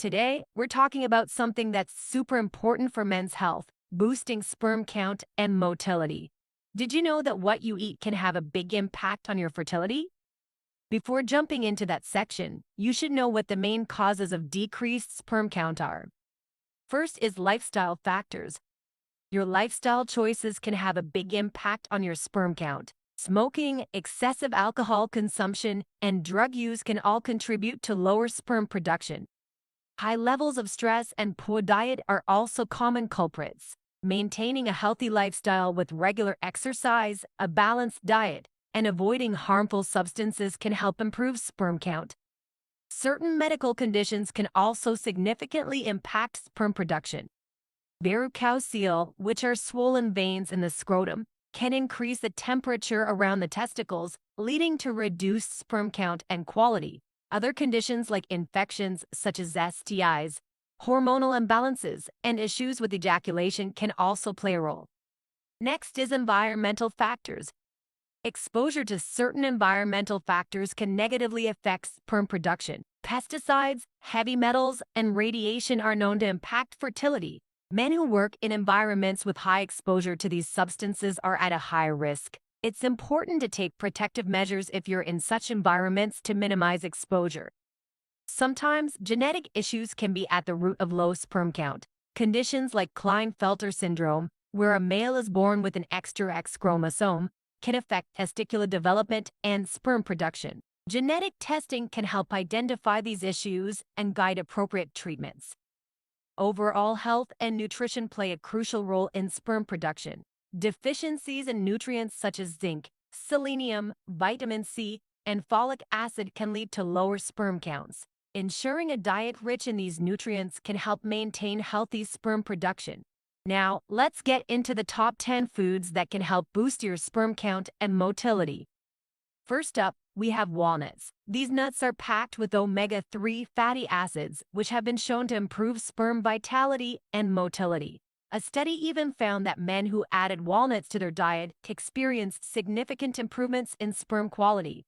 Today, we're talking about something that's super important for men's health, boosting sperm count and motility. Did you know that what you eat can have a big impact on your fertility? Before jumping into that section, you should know what the main causes of decreased sperm count are. First is lifestyle factors. Your lifestyle choices can have a big impact on your sperm count. Smoking, excessive alcohol consumption, and drug use can all contribute to lower sperm production. High levels of stress and poor diet are also common culprits. Maintaining a healthy lifestyle with regular exercise, a balanced diet, and avoiding harmful substances can help improve sperm count. Certain medical conditions can also significantly impact sperm production. Varicocele, which are swollen veins in the scrotum, can increase the temperature around the testicles, leading to reduced sperm count and quality. Other conditions like infections such as STIs, hormonal imbalances, and issues with ejaculation can also play a role. Next is environmental factors. Exposure to certain environmental factors can negatively affect sperm production. Pesticides, heavy metals, and radiation are known to impact fertility. Men who work in environments with high exposure to these substances are at a high risk. It's important to take protective measures if you're in such environments to minimize exposure. Sometimes, genetic issues can be at the root of low sperm count. Conditions like Klinefelter syndrome, where a male is born with an extra X chromosome, can affect testicular development and sperm production. Genetic testing can help identify these issues and guide appropriate treatments. Overall health and nutrition play a crucial role in sperm production. Deficiencies in nutrients such as zinc, selenium, vitamin C, and folic acid can lead to lower sperm counts. Ensuring a diet rich in these nutrients can help maintain healthy sperm production. Now, let's get into the top 10 foods that can help boost your sperm count and motility. First up, we have walnuts. These nuts are packed with omega-3 fatty acids, which have been shown to improve sperm vitality and motility. A study even found that men who added walnuts to their diet experienced significant improvements in sperm quality.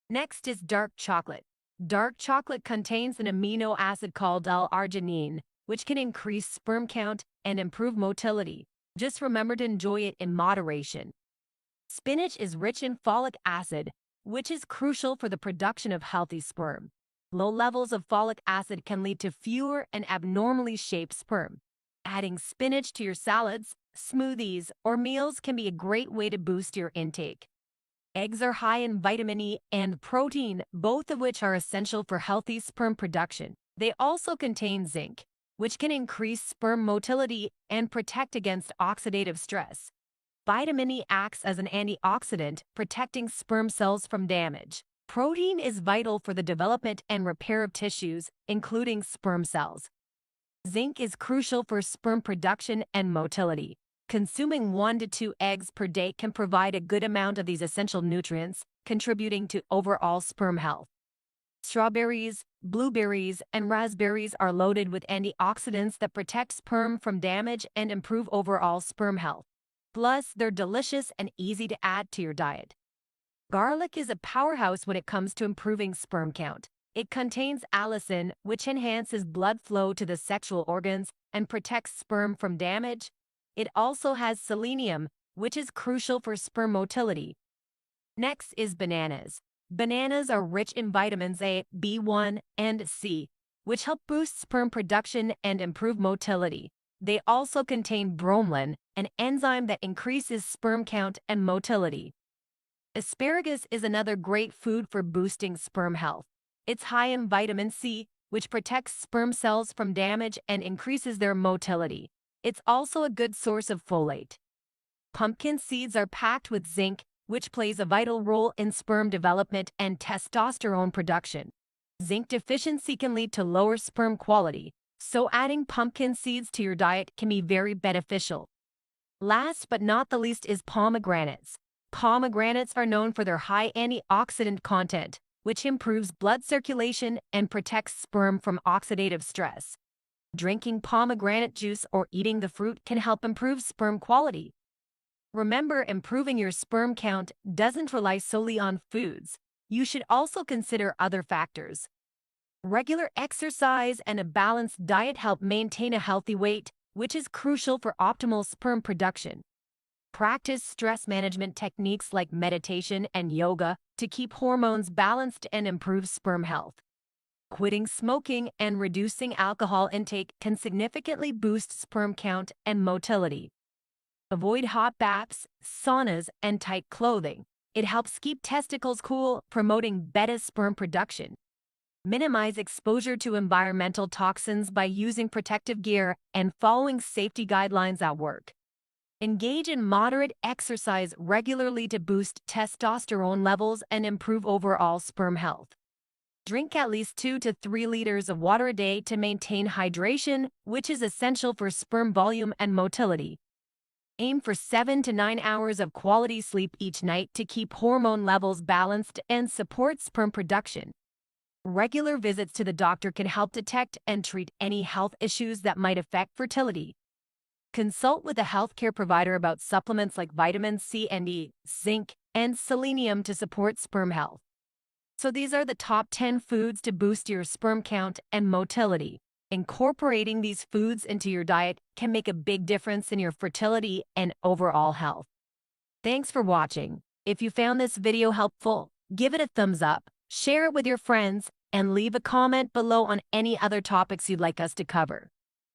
Next is dark chocolate. Dark chocolate contains an amino acid called L-arginine, which can increase sperm count and improve motility. Just remember to enjoy it in moderation. Spinach is rich in folic acid, which is crucial for the production of healthy sperm. Low levels of folic acid can lead to fewer and abnormally shaped sperm. Adding spinach to your salads, smoothies, or meals can be a great way to boost your intake. Eggs are high in vitamin E and protein, both of which are essential for healthy sperm production. They also contain zinc, which can increase sperm motility and protect against oxidative stress. Vitamin E acts as an antioxidant, protecting sperm cells from damage. Protein is vital for the development and repair of tissues, including sperm cells. Zinc is crucial for sperm production and motility. Consuming 1 to 2 eggs per day can provide a good amount of these essential nutrients, contributing to overall sperm health. Strawberries, blueberries, and raspberries are loaded with antioxidants that protect sperm from damage and improve overall sperm health. Plus, they're delicious and easy to add to your diet. Garlic is a powerhouse when it comes to improving sperm count. It contains allicin, which enhances blood flow to the sexual organs and protects sperm from damage. It also has selenium, which is crucial for sperm motility. Next is bananas. Bananas are rich in vitamins A, B1, and C, which help boost sperm production and improve motility. They also contain bromelain, an enzyme that increases sperm count and motility. Asparagus is another great food for boosting sperm health. It's high in vitamin C, which protects sperm cells from damage and increases their motility. It's also a good source of folate. Pumpkin seeds are packed with zinc, which plays a vital role in sperm development and testosterone production. Zinc deficiency can lead to lower sperm quality, so adding pumpkin seeds to your diet can be very beneficial. Last but not the least is pomegranates. Pomegranates are known for their high antioxidant content, which improves blood circulation and protects sperm from oxidative stress. Drinking pomegranate juice or eating the fruit can help improve sperm quality. Remember, improving your sperm count doesn't rely solely on foods. You should also consider other factors. Regular exercise and a balanced diet help maintain a healthy weight, which is crucial for optimal sperm production. Practice stress management techniques like meditation and yoga to keep hormones balanced and improve sperm health. Quitting smoking and reducing alcohol intake can significantly boost sperm count and motility. Avoid hot baths, saunas, and tight clothing. It helps keep testicles cool, promoting better sperm production. Minimize exposure to environmental toxins by using protective gear and following safety guidelines at work. Engage in moderate exercise regularly to boost testosterone levels and improve overall sperm health. Drink at least 2 to 3 liters of water a day to maintain hydration, which is essential for sperm volume and motility. Aim for 7 to 9 hours of quality sleep each night to keep hormone levels balanced and support sperm production. Regular visits to the doctor can help detect and treat any health issues that might affect fertility. Consult with a healthcare provider about supplements like vitamin C and E, zinc, and selenium to support sperm health. So these are the top 10 foods to boost your sperm count and motility. Incorporating these foods into your diet can make a big difference in your fertility and overall health. Thanks for watching. If you found this video helpful, give it a thumbs up, share it with your friends, and leave a comment below on any other topics you'd like us to cover.